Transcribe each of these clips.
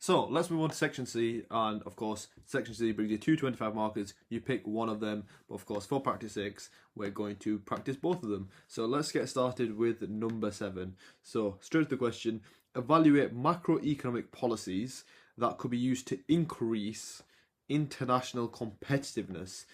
So let's move on to section C, and of course section C brings you 225 markers. You pick one of them, but of course for practice 6 we're going to practice both of them. So let's get started with number 7. So straight to the question: evaluate macroeconomic policies that could be used to increase international competitiveness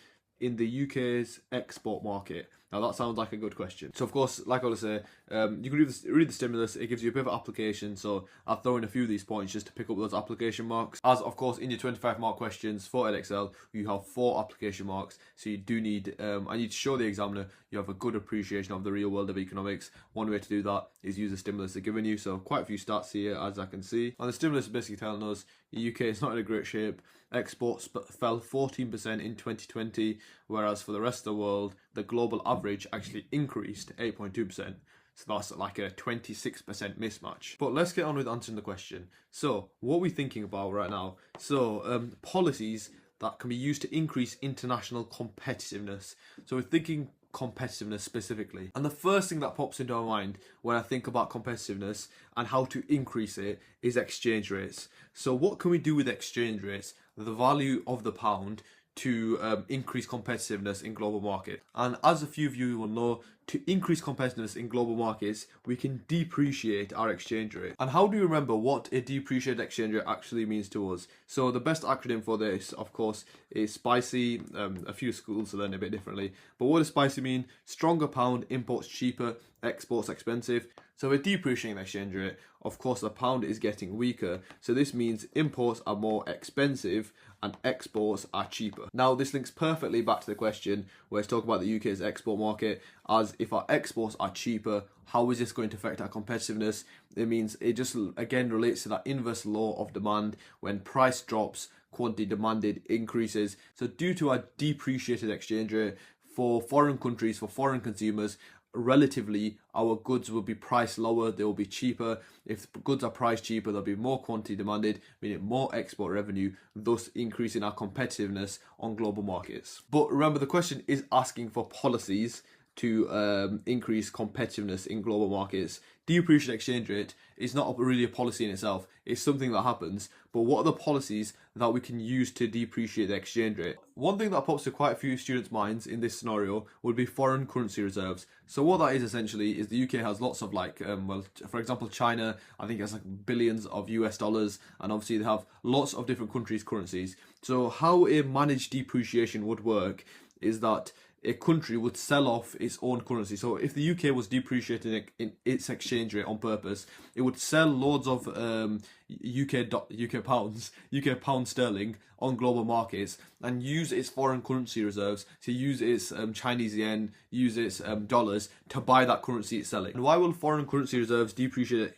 in the UK's export market. Now that sounds like a good question. So of course, like I was say, you can read the stimulus. It gives you a bit of application. So I'll throw in a few of these points just to pick up those application marks. As of course in your 25 mark questions for Edexcel, you have 4 application marks. So you do need, I need to show the examiner you have a good appreciation of the real world of economics. One way to do that is use the stimulus they're giving you. So quite a few stats here, as I can see. And the stimulus is basically telling us the UK is not in a great shape. Exports fell 14% in 2020, whereas for the rest of the world, the global average actually increased 8.2%. So that's like a 26% mismatch. But let's get on with answering the question. So what are we thinking about right now? So policies that can be used to increase international competitiveness. So we're thinking competitiveness specifically. And the first thing that pops into my mind when I think about competitiveness and how to increase it is exchange rates. So what can we do with exchange rates, the value of the pound, to increase competitiveness in global market? And as a few of you will know, to increase competitiveness in global markets, we can depreciate our exchange rate. And how do you remember what a depreciated exchange rate actually means to us? So the best acronym for this, of course, is SPICY. A few schools learn a bit differently. But what does SPICY mean? Stronger pound, imports cheaper, exports expensive. So we're depreciating the exchange rate. Of course, the pound is getting weaker. So this means imports are more expensive and exports are cheaper. Now, this links perfectly back to the question where it's talking about the UK's export market, as if our exports are cheaper, how is this going to affect our competitiveness? It means it just, again, relates to that inverse law of demand. When price drops, quantity demanded increases. So due to our depreciated exchange rate, for foreign countries, for foreign consumers, relatively our goods will be priced lower, they will be cheaper. If goods are priced cheaper, there'll be more quantity demanded, meaning more export revenue, thus increasing our competitiveness on global markets. But remember, the question is asking for policies to increase competitiveness in global markets. Depreciated exchange rate is not really a policy in itself, it's something that happens. But what are the policies that we can use to depreciate the exchange rate? One thing that pops to quite a few students' minds in this scenario would be foreign currency reserves. So what that is essentially is the UK has lots of for example, China, I think has like billions of US dollars, and obviously they have lots of different countries' currencies. So how a managed depreciation would work is that a country would sell off its own currency. So if the UK was depreciating in its exchange rate on purpose, it would sell loads of UK pound sterling on global markets and use its foreign currency reserves, to use its Chinese yen, use its dollars to buy that currency it's selling. And why will foreign currency reserves depreciate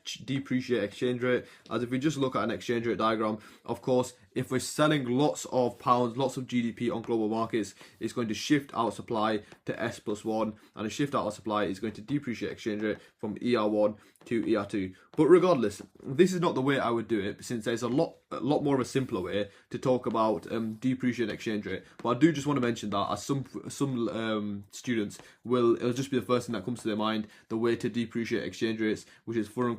exchange rate? As if we just look at an exchange rate diagram, of course, if we're selling lots of pounds, lots of GDP on global markets, it's going to shift our supply to S+1, and a shift out of supply is going to depreciate exchange rate from ER1 to ER2. But regardless, this is not the way I would do it, since there's a lot more of a simpler way to talk about depreciated exchange rate. But I do just want to mention that, as some students it'll just be the first thing that comes to their mind, the way to depreciate exchange rates, which is foreign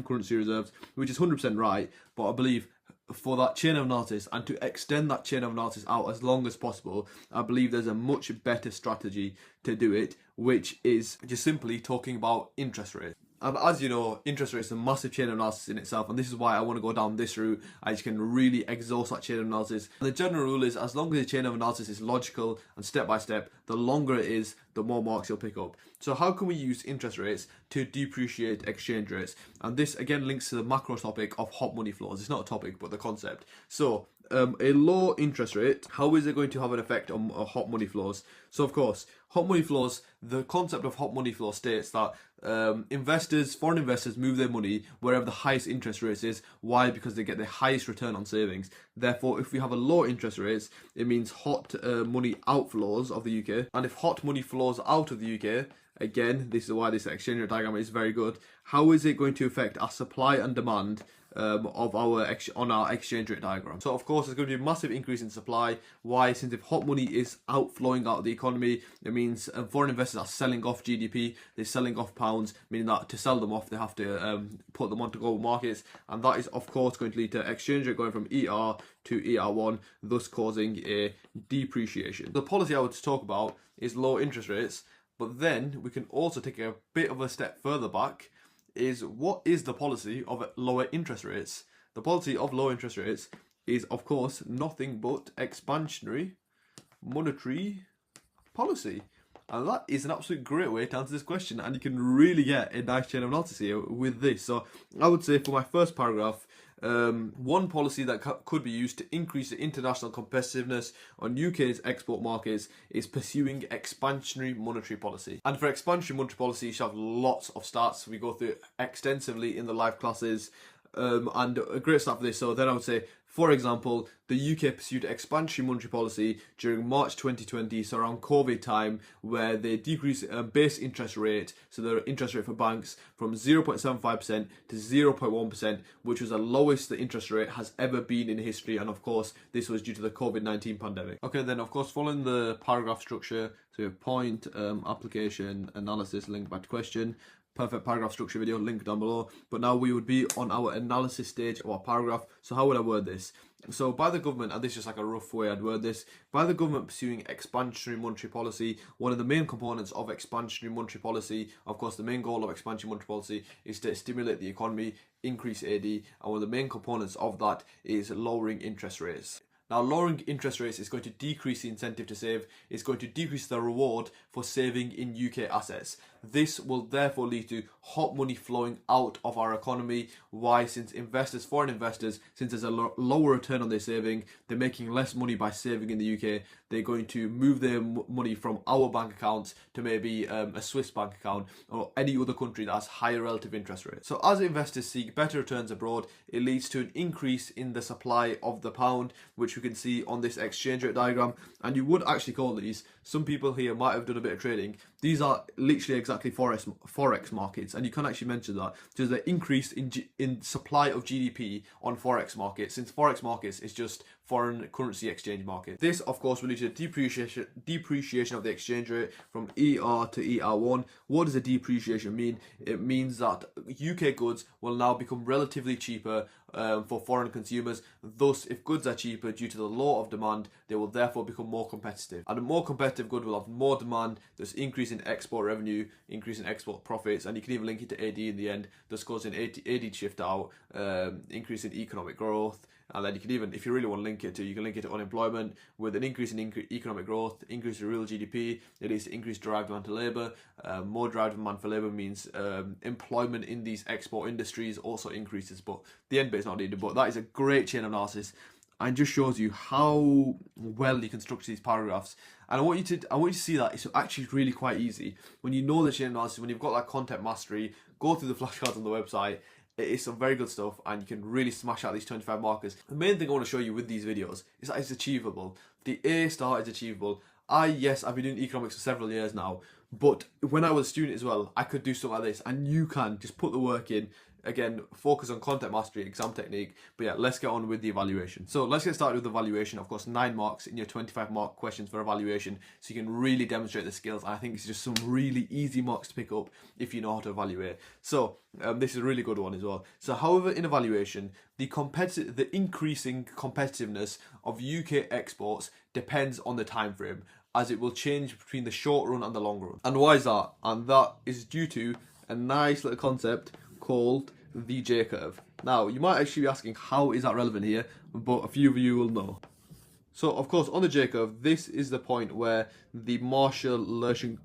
currency reserves, which is 100% right. But I believe for that chain of analysis, and to extend that chain of analysis out as long as possible, I believe there's a much better strategy to do it, which is just simply talking about interest rates. As you know, interest rates is a massive chain of analysis in itself, and this is why I want to go down this route. I just can really exhaust that chain of analysis. And the general rule is, as long as the chain of analysis is logical and step by step, the longer it is, the more marks you'll pick up. So how can we use interest rates to depreciate exchange rates? And this again links to the macro topic of hot money flows. It's not a topic, but the concept. So a low interest rate, how is it going to have an effect on hot money flows? So of course, hot money flows, the concept of hot money flow states that foreign investors move their money wherever the highest interest rates is. Why? Because they get the highest return on savings. Therefore, if we have a low interest rates, it means hot money outflows of the UK. And if hot money flows out of the UK, again, this is why this exchange rate diagram is very good. How is it going to affect our supply and demand of our exchange rate diagram. So of course there's going to be a massive increase in supply. Why? Since if hot money is outflowing out of the economy, it means foreign investors are selling off GDP, they're selling off pounds, meaning that to sell them off they have to put them onto global markets, and that is of course going to lead to exchange rate going from ER to ER1, thus causing a depreciation. The policy I would talk about is low interest rates, but then we can also take a bit of a step further back. Is what is the policy of lower interest rates? The policy of low interest rates is of course nothing but expansionary monetary policy. And that is an absolute great way to answer this question, and you can really get a nice chain of analysis here with this. So I would say for my first paragraph, one policy that could be used to increase the international competitiveness on UK's export markets is pursuing expansionary monetary policy. And for expansionary monetary policy, you should have lots of stats. We go through it extensively in the live classes, and a great start for this. So then I would say, for example, the UK pursued expansionary monetary policy during March 2020, so around COVID time, where they decreased base interest rate, so the interest rate for banks, from 0.75% to 0.1%, which was the lowest the interest rate has ever been in history, and of course this was due to the COVID-19 pandemic. Okay, then of course following the paragraph structure, so you have point, application, analysis, link back to question. Perfect paragraph structure video, link down below. But now we would be on our analysis stage of our paragraph. So how would I word this? So by the government, and this is just like a rough way I'd word this, by the government pursuing expansionary monetary policy, one of the main components of expansionary monetary policy, of course the main goal of expansionary monetary policy is to stimulate the economy, increase AD, and one of the main components of that is lowering interest rates. Now, lowering interest rates is going to decrease the incentive to save, it's going to decrease the reward for saving in UK assets. This will therefore lead to hot money flowing out of our economy. Why? Since investors, foreign investors, since there's a lower return on their saving, they're making less money by saving in the UK, they're going to move their money from our bank accounts to maybe a Swiss bank account or any other country that has higher relative interest rates. So as investors seek better returns abroad, it leads to an increase in the supply of the pound, which we can see on this exchange rate diagram. And you would actually call these, some people here might have done a bit of trading, these are literally exactly forex markets, and you can actually mention that there's an increase in supply of GDP on forex markets, since forex markets is just foreign currency exchange market. This of course will lead to depreciation of the exchange rate from ER to ER1. What does a depreciation mean? It means that UK goods will now become relatively cheaper for foreign consumers. Thus, if goods are cheaper due to the law of demand, they will therefore become more competitive. And a more competitive good will have more demand, thus increase in export revenue, increase in export profits, and you can even link it to AD in the end, thus causing AD shift out, increase in economic growth. And then you can even, if you really want to link it to, you can link it to unemployment. With an increase in economic growth, increase in real GDP, it leads to increased derived demand to labour. More derived demand for labour means employment in these export industries also increases, but the end bit is not needed. But that is a great chain of analysis and just shows you how well you can structure these paragraphs. And I want you to see that it's actually really quite easy. When you know the chain of analysis, when you've got that content mastery, go through the flashcards on the website. It is some very good stuff, and you can really smash out these 25 markers. The main thing I want to show you with these videos is that it's achievable. The A star is achievable. Yes, I've been doing economics for several years now, but when I was a student as well, I could do stuff like this, and you can just put the work in. Again, focus on content mastery, exam technique. But yeah, let's get on with the evaluation. So let's get started with the evaluation. Of course, 9 marks in your 25 mark questions for evaluation, so you can really demonstrate the skills. I think it's just some really easy marks to pick up if you know how to evaluate. So this is a really good one as well. So however, in evaluation, the increasing competitiveness of UK exports depends on the time frame, as it will change between the short run and the long run. And why is that? And that is due to a nice little concept called the J-curve. Now, you might actually be asking, how is that relevant here? But a few of you will know. So, of course, on the J-curve, this is the point where the Marshall-Lerner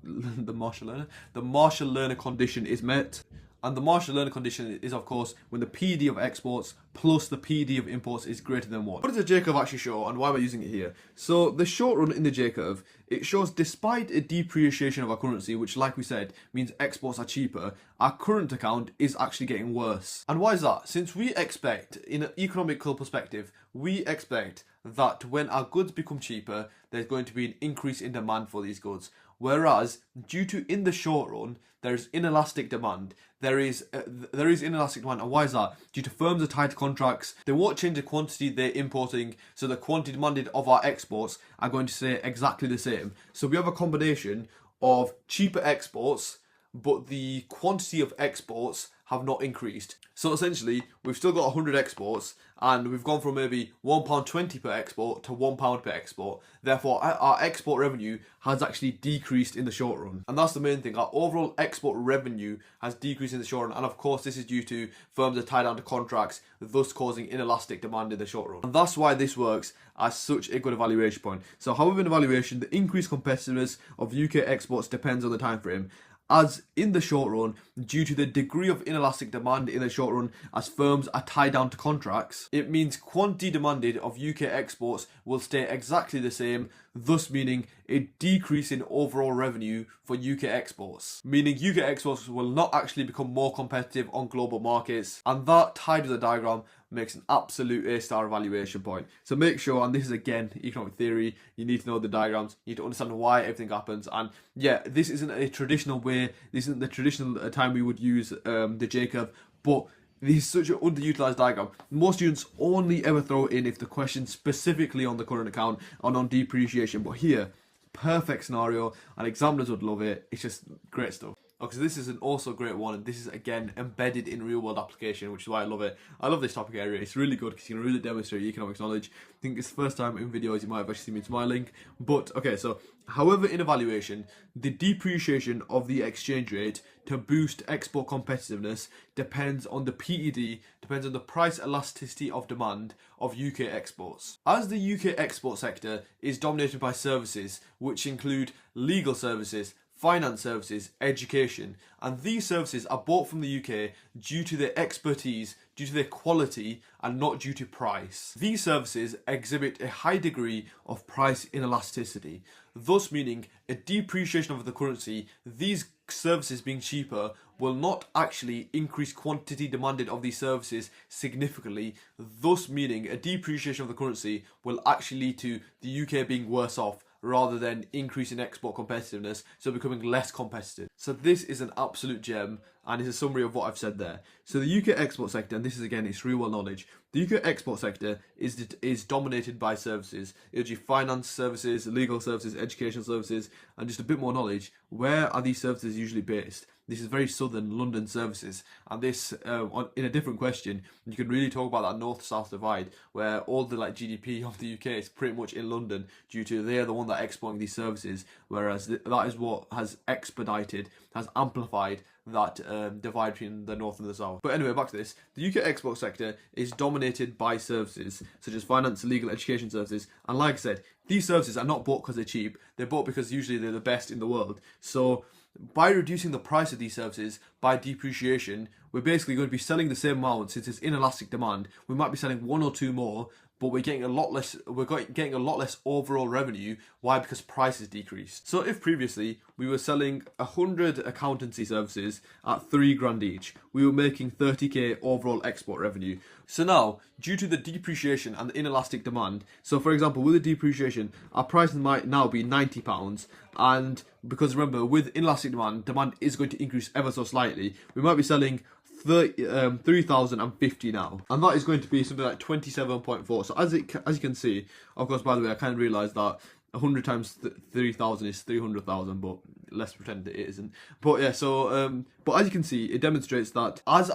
condition is met. And the Marshall-Lerner condition is, of course, when the PED of exports plus the PED of imports is greater than 1. What does the J-curve actually show, and why am I using it here? So the short run in the J-curve, it shows despite a depreciation of our currency, which, like we said, means exports are cheaper, our current account is actually getting worse. And why is that? Since we expect, in an economical perspective, we expect that when our goods become cheaper, there's going to be an increase in demand for these goods. Whereas, due to in the short run, there's inelastic demand. There is inelastic demand, and why is that? Due to firms are tied to contracts, they won't change the quantity they're importing, so the quantity demanded of our exports are going to stay exactly the same. So we have a combination of cheaper exports, but the quantity of exports have not increased. So essentially, we've still got 100 exports, and we've gone from maybe £1.20 per export to £1 per export. Therefore, our export revenue has actually decreased in the short run. And that's the main thing. Our overall export revenue has decreased in the short run. And of course, this is due to firms are tied down to contracts, thus causing inelastic demand in the short run. And that's why this works as such a good evaluation point. So however, in evaluation, the increased competitiveness of UK exports depends on the time frame. As in the short run, due to the degree of inelastic demand in the short run, as firms are tied down to contracts, it means quantity demanded of UK exports will stay exactly the same, thus meaning a decrease in overall revenue for UK exports. Meaning UK exports will not actually become more competitive on global markets, and that, tied with the diagram, makes an absolute A-star evaluation point. So make sure, and this is again economic theory, you need to know the diagrams, you need to understand why everything happens. And yeah, this isn't a traditional way, this isn't the traditional time we would use the J-curve, but this is such an underutilized diagram. Most students only ever throw it in if the question's specifically on the current account and on depreciation. But here, perfect scenario, and examiners would love it. It's just great stuff. Okay, so this is an also great one, and this is again embedded in real world application, which is why I love it. I love this topic area. It's really good because you can really demonstrate your economics knowledge. I think it's the first time in videos you might have actually seen me smiling. But okay, so however, in evaluation, the depreciation of the exchange rate to boost export competitiveness depends on the PED, depends on the price elasticity of demand of UK exports. As the UK export sector is dominated by services, which include legal services, finance services, education, and these services are bought from the UK due to their expertise, due to their quality, and not due to price. These services exhibit a high degree of price inelasticity, thus meaning a depreciation of the currency, these services being cheaper, will not actually increase quantity demanded of these services significantly, thus meaning a depreciation of the currency will actually lead to the UK being worse off, rather than increasing export competitiveness, so becoming less competitive. So this is an absolute gem, and it's a summary of what I've said there. So the UK export sector, and this is again, it's real world knowledge, the UK export sector is dominated by services, e.g. finance services, legal services, education services, and just a bit more knowledge. Where are these services usually based? This is very southern London services, and this in a different question, you can really talk about that north-south divide, where all the GDP of the UK is pretty much in London, due to they're the one that are exporting these services, whereas that is what has expedited, has amplified that divide between the north and the south. But anyway, back to this. The UK export sector is dominated by services such as finance, legal, education services, and like I said, these services are not bought because they're cheap, they're bought because usually they're the best in the world. So by reducing the price of these services by depreciation, we're basically going to be selling the same amount. Since it's inelastic demand, we might be selling one or two more, but we're getting a lot less. We're getting a lot less overall revenue. Why? Because prices decreased. So if previously we were selling 100 accountancy services at £3,000 each, we were making 30k overall export revenue. So now, due to the depreciation and the inelastic demand, so for example, with the depreciation, our price might now be £90, and because remember, with inelastic demand is going to increase ever so slightly, we might be selling 3,050 now, and that is going to be something like 27.4. So as you can see, of course, by the way, I kind of realised that 100 times 3,000 is 300,000, but let's pretend that it isn't. But yeah, so but as you can see, it demonstrates that as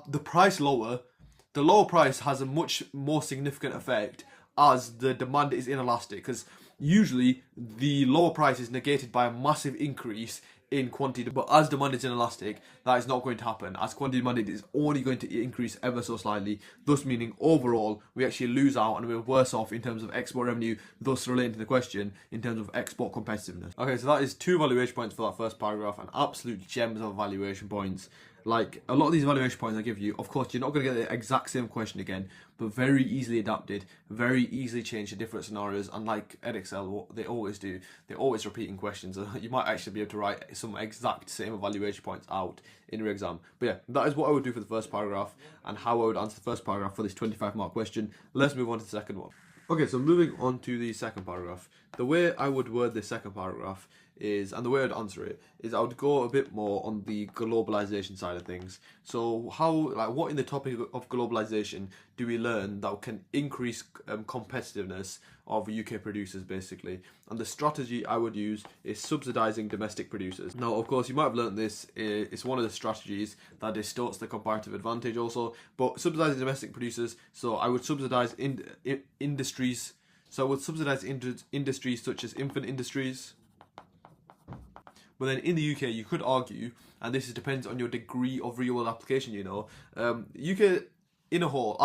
the price lower, the lower price has a much more significant effect as the demand is inelastic, because usually the lower price is negated by a massive increase in quantity, but as demand is inelastic, that is not going to happen, as quantity demanded is only going to increase ever so slightly, thus meaning overall we actually lose out and we're worse off in terms of export revenue, thus relating to the question in terms of export competitiveness. Okay, so that is 2 evaluation points for that first paragraph, and absolute gems of evaluation points. Like, a lot of these evaluation points I give you, of course, you're not going to get the exact same question again, but very easily adapted, very easily changed to different scenarios, and like Edexcel, what they always do, they're always repeating questions. You might actually be able to write some exact same evaluation points out in your exam. But yeah, that is what I would do for the first paragraph, and how I would answer the first paragraph for this 25-mark question. Let's move on to the second one. Okay, so moving on to the second paragraph. The way I would word the second paragraph is, and the way I'd answer it is, I would go a bit more on the globalization side of things. So what in the topic of globalization do we learn that can increase competitiveness of UK producers, basically? And the strategy I would use is subsidising domestic producers. Now, of course, you might have learned this. It's one of the strategies that distorts the comparative advantage also. But subsidising domestic producers, so I would subsidise industries. So I would subsidise industries such as infant industries. But then in the UK, you could argue, and this depends on your degree of real world application, UK in a whole,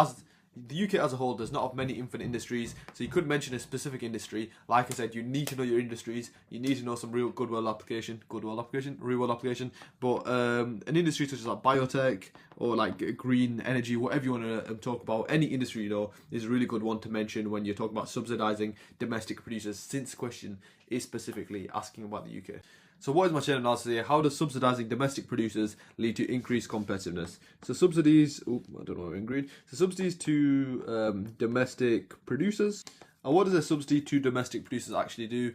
the UK as a whole does not have many infant industries, so you could mention a specific industry. Like I said, you need to know your industries, you need to know some real real world application. But an industry such as like biotech or like green energy, whatever you want to talk about, any industry is a really good one to mention when you're talking about subsidising domestic producers, since the question is specifically asking about the UK. So what is my chain of analysis here? How does subsidising domestic producers lead to increased competitiveness? So subsidies, subsidies to domestic producers. And what does a subsidy to domestic producers actually do?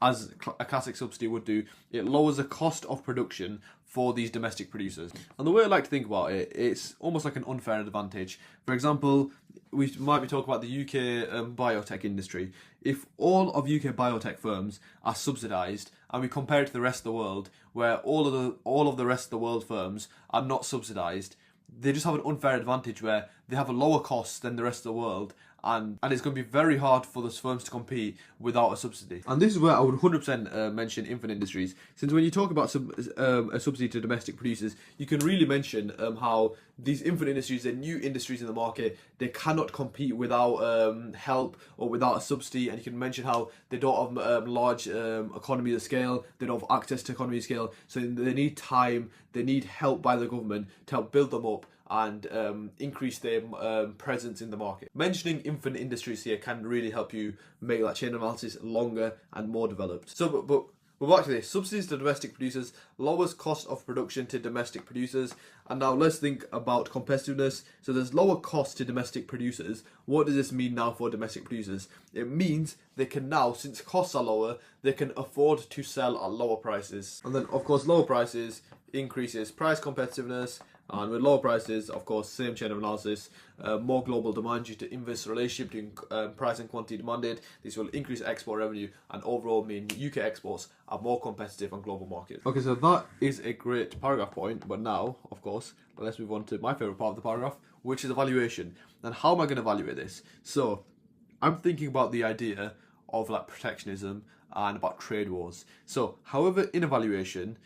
As a classic subsidy would do, it lowers the cost of production for these domestic producers. And the way I like to think about it, it's almost like an unfair advantage. For example, we might be talking about the UK biotech industry. If all of UK biotech firms are subsidised, and we compare it to the rest of the world, where all of the rest of the world firms are not subsidised, they just have an unfair advantage where they have a lower cost than the rest of the world, and it's going to be very hard for those firms to compete without a subsidy. And this is where I would 100% mention infant industries, since when you talk about a subsidy to domestic producers, you can really mention how these infant industries, they're new industries in the market, they cannot compete without help or without a subsidy, and you can mention how they don't have large economies of scale, they don't have access to economies of scale, so they need time, they need help by the government to help build them up and increase their presence in the market. Mentioning infant industries here can really help you make that chain analysis longer and more developed. So, but back to this. Subsidies to domestic producers lowers cost of production to domestic producers. And now let's think about competitiveness. So there's lower cost to domestic producers. What does this mean now for domestic producers? It means they can now, since costs are lower, they can afford to sell at lower prices. And then, of course, lower prices increases price competitiveness. And with lower prices, of course, same chain of analysis, more global demand due to inverse relationship between price and quantity demanded. This will increase export revenue and overall mean UK exports are more competitive on global markets. Okay, so that is a great paragraph point, but now, of course, let's move on to my favourite part of the paragraph, which is evaluation. And how am I going to evaluate this? So, I'm thinking about the idea of like protectionism and about trade wars. So, however, in evaluation,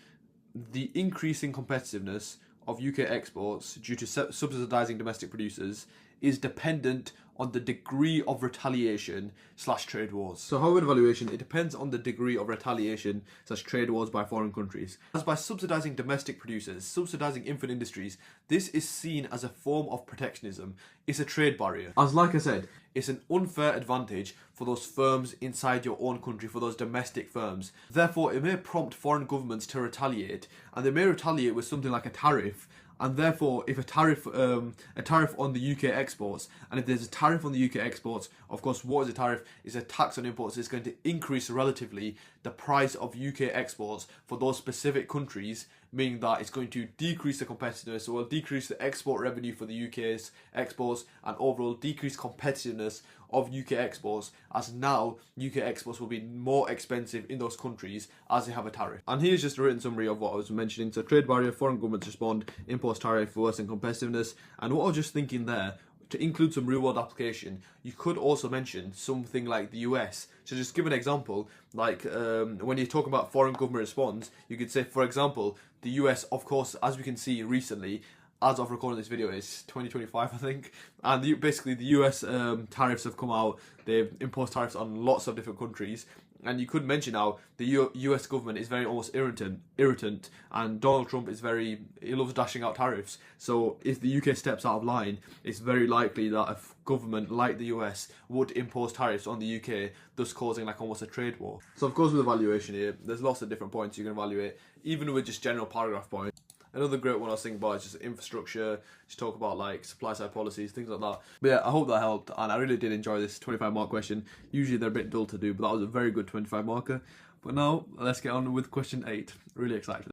the increasing competitiveness of UK exports due to subsidising domestic producers is dependent on the degree of retaliation / trade wars. So how in evaluation, it depends on the degree of retaliation / trade wars by foreign countries. As by subsidising domestic producers, subsidising infant industries, this is seen as a form of protectionism. It's a trade barrier. As like I said, it's an unfair advantage for those firms inside your own country, for those domestic firms. Therefore, it may prompt foreign governments to retaliate, and they may retaliate with something like a tariff. And therefore, if a tariff on the UK exports, and if there's a tariff on the UK exports, of course, what is a tariff? It's a tax on imports. It's going to increase relatively the price of UK exports for those specific countries, meaning that it's going to decrease the competitiveness, so it will decrease the export revenue for the UK's exports, and overall decrease competitiveness of UK exports, as now UK exports will be more expensive in those countries as they have a tariff. And here's just a written summary of what I was mentioning. So trade barrier, foreign governments respond, imports tariff, worsen competitiveness. And what I was just thinking there, to include some real world application, you could also mention something like the US. So just give an example, like when you talk about foreign government response, you could say, for example, the US, of course, as we can see recently, as of recording this video, it's 2025, I think, and basically the US tariffs have come out. They've imposed tariffs on lots of different countries, and you could mention how the US government is very almost irritant, and Donald Trump he loves dashing out tariffs. So if the UK steps out of line, it's very likely that a government like the US would impose tariffs on the UK, thus causing like almost a trade war. So of course, with evaluation here, there's lots of different points you can evaluate, even with just general paragraph points. Another great one I was thinking about is just infrastructure, just talk about like supply side policies, things like that. But yeah, I hope that helped, and I really did enjoy this 25 mark question. Usually they're a bit dull to do, but that was a very good 25 marker. But now let's get on with question 8. Really excited.